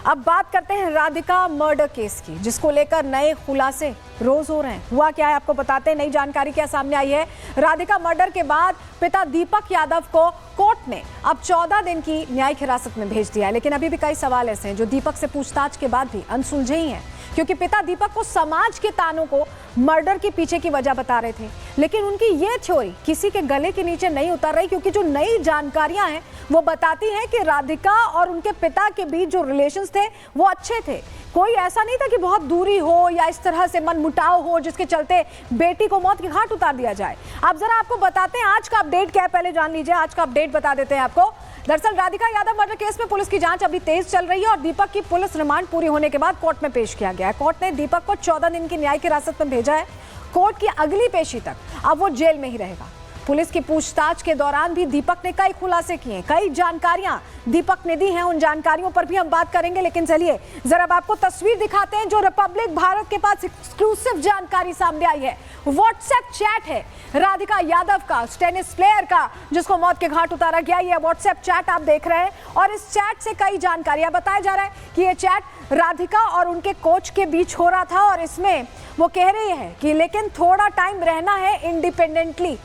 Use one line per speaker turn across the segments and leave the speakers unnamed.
अब बात करते हैं राधिका मर्डर केस की, जिसको लेकर नए खुलासे रोज हो रहे हैं। हुआ क्या है आपको बताते हैं, नई जानकारी क्या सामने आई है। राधिका मर्डर के बाद पिता दीपक यादव को कोर्ट ने अब 14 दिन की न्यायिक हिरासत में भेज दिया है, लेकिन अभी भी कई सवाल ऐसे हैं जो दीपक से पूछताछ के बाद भी अनसुलझे ही हैं, क्योंकि पिता दीपक को समाज के तानों को मर्डर के पीछे की वजह बता रहे थे, लेकिन उनकी ये थ्योरी किसी के गले के नीचे नहीं उतर रही, क्योंकि जो नई जानकारियां हैं वो बताती हैं कि राधिका और उनके पिता के बीच जो रिलेशंस थे वो अच्छे थे। कोई ऐसा नहीं था कि बहुत दूरी हो या इस तरह से मनमुटाव हो जिसके चलते बेटी को मौत के घाट उतार दिया जाए। अब जरा आपको बताते हैं आज का अपडेट क्या है, पहले जान लीजिए आज का अपडेट बता देते हैं आपको। दरअसल राधिका यादव मर्डर केस में पुलिस की जांच अभी तेज चल रही है और दीपक की पुलिस रिमांड पूरी होने के बाद कोर्ट में पेश किया गया है। कोर्ट ने दीपक को 14 दिन की न्यायिक हिरासत में भेजा है। कोर्ट की अगली पेशी तक अब वो जेल में ही रहेगा। पुलिस की पूछताछ के दौरान भी दीपक ने कई खुलासे किए, कई जानकारियां दीपक ने दी हैं, उन जानकारियों पर भी हम बात करेंगे। लेकिन चलिए जरा अब आपको तस्वीर दिखाते हैं जो रिपब्लिक भारत के पास एक्सक्लूसिव जानकारी सामने आई है। व्हाट्सएप चैट है राधिका यादव का, टेनिस प्लेयर का, जिसको मौत के घाट उतारा गया। ये व्हाट्सएप चैट आप देख रहे हैं और इस चैट से कई जानकारियां बताया जा रहा है कि ये चैट राधिका और उनके कोच के बीच हो रहा था और इसमें वो कह रही है कि लेकिन थोड़ा टाइम रहना है इंडिपेंडेंटली।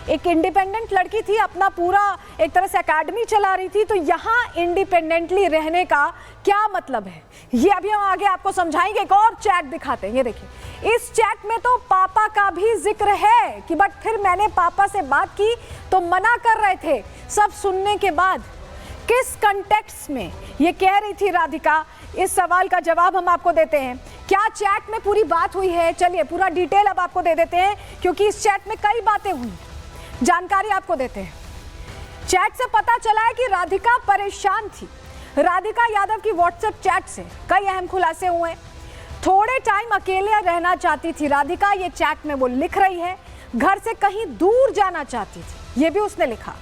एक इंडिपेंडेंट लड़की थी, अपना पूरा एक तरह से एकेडमी चला रही थी, तो यहाँ इंडिपेंडेंटली रहने का क्या मतलब है ये अभी हम आगे आपको समझाएंगे। एक और चैट दिखाते हैं, ये देखिए। इस चैट में तो पापा का भी जिक्र है कि बट फिर मैंने पापा से बात की तो मना कर रहे थे। सब सुनने के बाद किस कंटेक्स्ट में ये कह रही थी राधिका, इस सवाल का जवाब हम आपको देते हैं। क्या चैट में पूरी बात हुई है, चलिए पूरा डिटेल अब आपको दे देते हैं, क्योंकि इस चैट में कई बातें हुई, जानकारी आपको देते हैं। चैट से पता चला है कि राधिका परेशान थी। राधिका यादव की व्हाट्सएप चैट से कई अहम खुलासे हुए। थोड़े टाइम अकेले रहना चाहती थी राधिका, ये चैट में वो लिख रही है। घर से कहीं दूर जाना चाहती थी, ये भी उसने लिखा।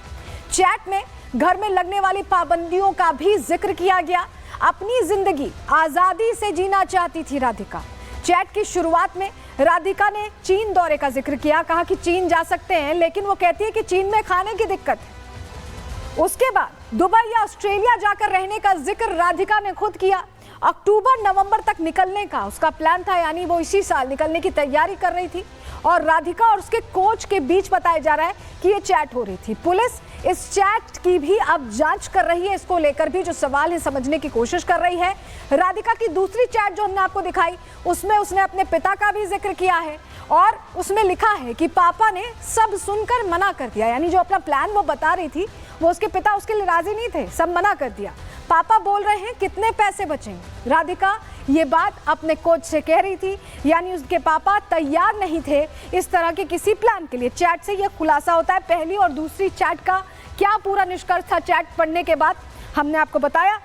चैट में घर में लगने वाली पाबंदियों का भी जिक्र किया गया। अपनी जिंदगी आजादी से जीना चाहती थी राधिका। चैट की शुरुआत में राधिका ने चीन दौरे का जिक्र किया, कहा कि चीन जा सकते हैं, लेकिन वो कहती है कि चीन में खाने की दिक्कत है। उसके बाद दुबई या ऑस्ट्रेलिया जाकर रहने का जिक्र राधिका ने खुद किया। अक्टूबर नवंबर तक निकलने का उसका प्लान था, यानी वो इसी साल निकलने की तैयारी कर रही थी। और राधिका और उसके कोच के बीच बताया जा रहा है कि ये चैट हो रही थी। पुलिस इस चैट की भी अब जांच कर रही है, इसको लेकर भी जो सवाल है समझने की कोशिश कर रही है। राधिका की दूसरी चैट जो हमने आपको दिखाई, उसमें उसने अपने पिता का भी जिक्र किया है और उसमें लिखा है कि पापा ने सब सुनकर मना कर दिया, यानी जो अपना प्लान वो बता रही थी वो उसके पिता उसके लिए राजी नहीं थे, सब मना कर दिया। पापा बोल रहे हैं कितने पैसे बचेंगे। राधिका ये बात अपने कोच से कह रही थी, यानी उसके पापा तैयार नहीं थे इस तरह के किसी प्लान के लिए। चैट से यह खुलासा होता है। पहली और दूसरी चैट का क्या पूरा निष्कर्ष था चैट पढ़ने के बाद हमने आपको बताया,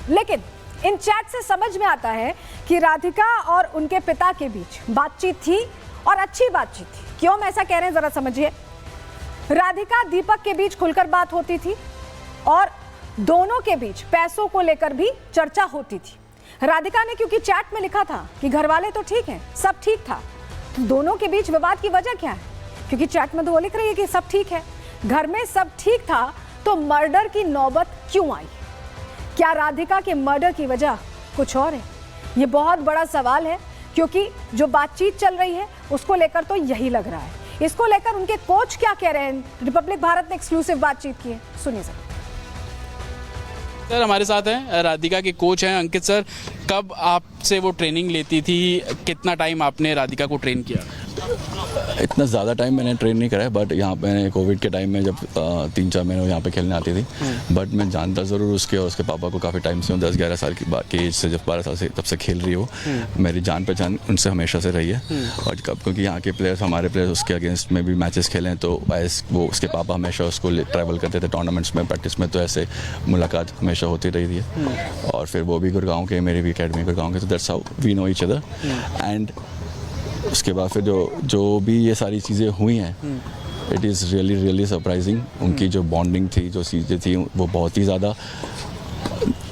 लेकिन इन चैट से समझ में आता है कि राधिका और उनके पिता के बीच बातचीत थी और अच्छी बातचीत थी। क्यों हम ऐसा कह रहे हैं जरा समझिए। राधिका दीपक के बीच खुलकर बात होती थी और दोनों के बीच पैसों को लेकर भी चर्चा होती थी। राधिका ने क्योंकि चैट में लिखा था कि घर वाले तो ठीक हैं, सब ठीक था, तो दोनों के बीच विवाद की वजह क्या है? क्योंकि चैट में तो वो लिख रही है कि सब ठीक है, घर में सब ठीक था, तो मर्डर की नौबत क्यों आई? क्या राधिका के मर्डर की वजह कुछ और है? ये बहुत बड़ा सवाल है, क्योंकि जो बातचीत चल रही है उसको लेकर तो यही लग रहा है। इसको लेकर उनके कोच क्या कह रहे हैं, रिपब्लिक भारत ने एक्सक्लूसिव बातचीत की है, सुनिए सर।
सर हमारे साथ हैं राधिका के कोच हैं अंकित सर। कब आपसे वो ट्रेनिंग लेती थी, कितना टाइम आपने राधिका को ट्रेन किया?
इतना ज़्यादा टाइम मैंने ट्रेन नहीं करा है, बट यहाँ पे कोविड के टाइम में जब 3-4 महीने यहाँ पे खेलने आती थी, बट मैं जानता ज़रूर उसके और उसके पापा को काफ़ी टाइम से हूँ। 10-11 साल की एज से, जब 12 साल से तब से खेल रही हो। मेरी जान पहचान उनसे हमेशा से रही है। और कब क्योंकि यहाँ के प्लेयर्स, हमारे प्लेयर्स उसके अगेंस्ट में भी मैचेस खेले हैं, तो वो उसके पापा हमेशा उसको ट्रैवल करते थे टूर्नामेंट्स में, प्रैक्टिस में, तो ऐसे मुलाकात हमेशा होती रही थी। और फिर वो भी गुड़गांव के, मेरी भी अकेडमी गुड़गांव के, तो that's how we know each other. And उसके बाद फिर जो भी ये सारी चीज़ें हुई हैं, इट इज़ रियली सरप्राइजिंग। उनकी जो बॉन्डिंग थी, जो चीज़ें थी, वो बहुत ही ज़्यादा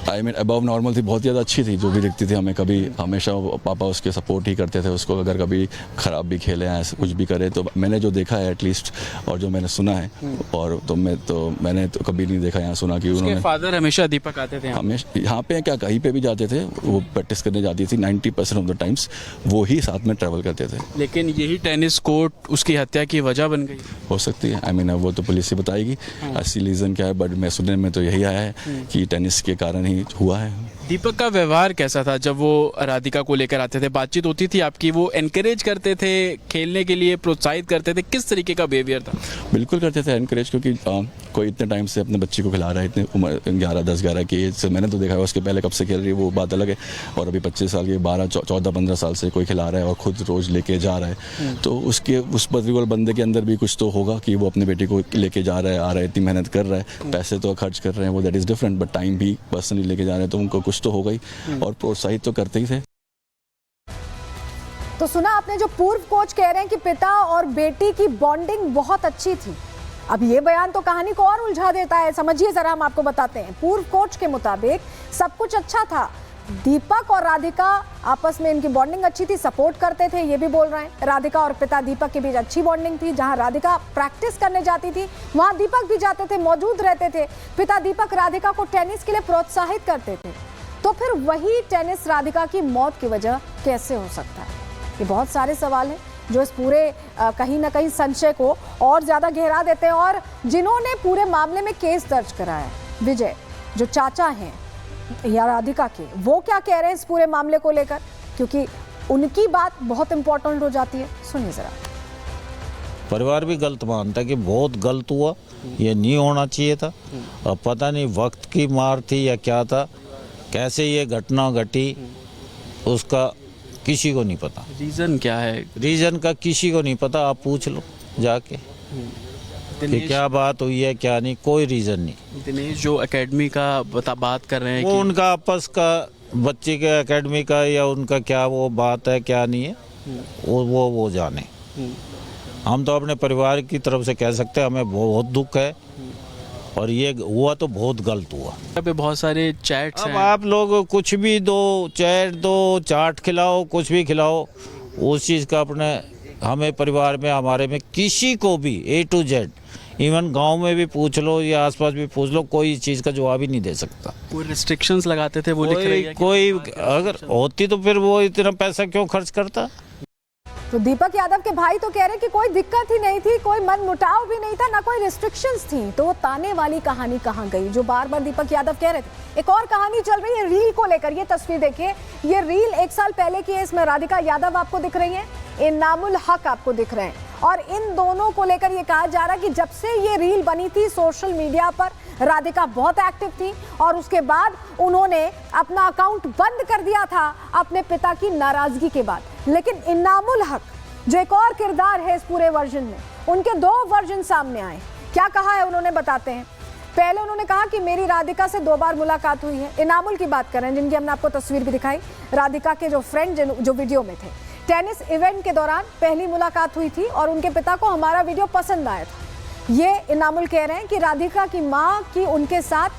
आई मीन अबव नॉर्मल थी, बहुत ज़्यादा अच्छी थी, जो भी दिखती थी हमें। कभी हमेशा पापा उसके सपोर्ट ही करते थे उसको, अगर कभी ख़राब भी खेले हैं ऐसे कुछ भी करे तो मैंने जो देखा है एटलीस्ट, और जो मैंने सुना है, और मैंने तो कभी नहीं देखा यहाँ सुना कि उन्होंने।
फादर हमेशा दीपक आते थे
हमेशा यहाँ पे क्या कहीं पे भी जाते थे, वो प्रैक्टिस करने जाती थी 90% ऑफ द टाइम्स वो ही साथ में ट्रैवल करते थे।
लेकिन यही टेनिस कोर्ट उसकी हत्या की वजह बन गई।
हो सकती है, आई मीन वो तो पुलिस ही बताएगी असली रीज़न क्या है, बट मैं सुनने में तो यही आया है कि टेनिस के कारण ही हुआ है।
दीपक का व्यवहार कैसा था जब वो राधिका को लेकर आते थे? बातचीत होती थी आपकी? वो एनकरेज करते थे खेलने के लिए, प्रोत्साहित करते थे? किस तरीके का बिहेवियर था?
बिल्कुल करते थे एनकरेज, क्योंकि कोई इतने टाइम से अपने बच्ची को खिला रहा है, इतने उम्र 11-10-11 की एज से। मैंने तो देखा है उसके पहले कब से खेल रही है वो बात अलग है, और अभी 25 साल की 14-15 साल से कोई खिला रहा है और खुद रोज़ लेके जा रहा है, तो उस पर्टिकुलर बंदे के अंदर भी कुछ तो होगा कि वो अपनी बेटी को लेके जा रहा है, आ रहा है, इतनी मेहनत कर रहा है, पैसे तो खर्च कर रहे हैं वो, that is different, but time भी पर्सनली लेके जा रहे हैं, तो उनको कुछ तो होगा ही, और प्रोत्साहित तो करते ही थे।
तो सुना आपने, जो पूर्व कोच कह रहे हैं कि पिता और बेटी की बॉन्डिंग बहुत अच्छी थी। अब ये बयान तो कहानी को और उलझा देता है, समझिए जरा, हम आपको बताते हैं। पूर्व कोच के मुताबिक सब कुछ अच्छा था, दीपक और राधिका आपस में इनकी बॉन्डिंग अच्छी थी, सपोर्ट करते थे, ये भी बोल रहे हैं। राधिका और पिता दीपक के बीच अच्छी बॉन्डिंग थी, जहां राधिका प्रैक्टिस करने जाती थी वहां दीपक भी जाते थे, मौजूद रहते थे। पिता दीपक राधिका को टेनिस के लिए प्रोत्साहित करते थे। तो फिर वही टेनिस राधिका की मौत की वजह कैसे हो सकता है? ये बहुत सारे सवाल हैं जो इस पूरे कहीं ना कहीं संशय को और ज्यादा गहरा देते हैं। और जिन्होंने पूरे मामले में केस दर्ज कराया है, विजय जो चाचा हैं या राधिका के, वो क्या कह रहे हैं इस पूरे मामले को लेकर, क्योंकि उनकी बात बहुत इंपॉर्टेंट हो जाती है। सुनिए जरा।
परिवार भी गलत मानता है कि बहुत गलत हुआ, ये नहीं होना चाहिए था। अब पता नहीं वक्त की मार थी या क्या था, कैसे ये घटना घटी उसका किसी को नहीं पता।
रीजन क्या है?
रीजन का किसी को नहीं पता, आप पूछ लो जाके कि क्या बात हुई है क्या नहीं, कोई रीजन नहीं।
दिनेश जो एकेडमी का बात कर रहे हैं
वो
कि
उनका आपस का बच्चे के एकेडमी का या उनका क्या वो बात है क्या नहीं है, वो जाने। हम तो अपने परिवार की तरफ से कह सकते हैं हमें बहुत दुख है, और ये हुआ तो बहुत गलत हुआ।
यहाँ पे बहुत सारे चैट्स
अब
हैं।
आप लोग कुछ भी दो, चैट दो, चाट खिलाओ, कुछ भी खिलाओ, उस चीज़ का अपने हमें परिवार में हमारे में किसी को भी A to Z, इवन गांव में भी पूछ लो या आसपास भी पूछ लो, कोई चीज़ का जवाब ही नहीं दे सकता।
कोई रिस्ट्रिक्शंस लगाते थे वो लिख रही है कि
कोई अगर होती तो फिर वो इतना पैसा क्यों खर्च करता?
तो दीपक यादव के भाई तो कह रहे हैं कि कोई दिक्कत ही नहीं थी, कोई मनमुटाव भी नहीं था, ना कोई रिस्ट्रिक्शंस थी। तो वो ताने वाली कहानी कहाँ गई जो बार बार दीपक यादव कह रहे थे? एक और कहानी चल रही है रील को लेकर। ये तस्वीर देखिए, ये रील 1 साल पहले की है। इसमें राधिका यादव आपको दिख रही है, इनामुल हक आपको दिख रहे हैं, और इन दोनों को लेकर ये कहा जा रहा है कि जब से ये रील बनी थी सोशल मीडिया पर, राधिका बहुत एक्टिव थी, और उसके बाद उन्होंने अपना अकाउंट बंद कर दिया था अपने पिता की नाराजगी के बाद। लेकिन इनामुल हक जो एक और किरदार है इस पूरे वर्जन में, उनके 2 वर्जन सामने आए। क्या कहा है उन्होंने, बताते हैं। पहले उन्होंने कहा कि मेरी राधिका से 2 बार मुलाकात हुई है। इनामुल की बात कर रहे हैं, जिनकी हमने आपको तस्वीर भी दिखाई, राधिका के जो फ्रेंड जो वीडियो में थे। टेनिस इवेंट के दौरान पहली मुलाकात हुई थी और उनके पिता को हमारा वीडियो पसंद आया था। ये इनामुल कह रहे हैं कि राधिका की माँ की उनके साथ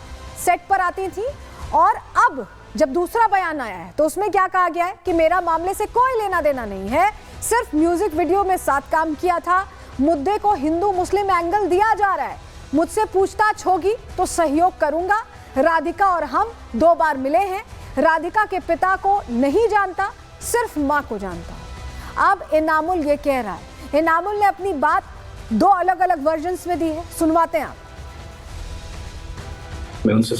सेट पर आती थी, और अब जब दूसरा बयान आया है तो उसमें क्या कहा गया है कि मेरा मामले से कोई लेना देना नहीं है, सिर्फ म्यूजिक वीडियो में साथ काम किया था, मुद्दे को हिंदू मुस्लिम एंगल दिया जा रहा है, मुझसे पूछताछ होगी तो सहयोग करूंगा। राधिका और हम 2 बार मिले हैं, राधिका के पिता को नहीं जानता, सिर्फ माँ को जानता। अब इनामुल ये कह रहा है, इनामुल ने अपनी बात 2 अलग अलग वर्जन्स में दी है, सुनवाते हैं आप।
मैं उनसे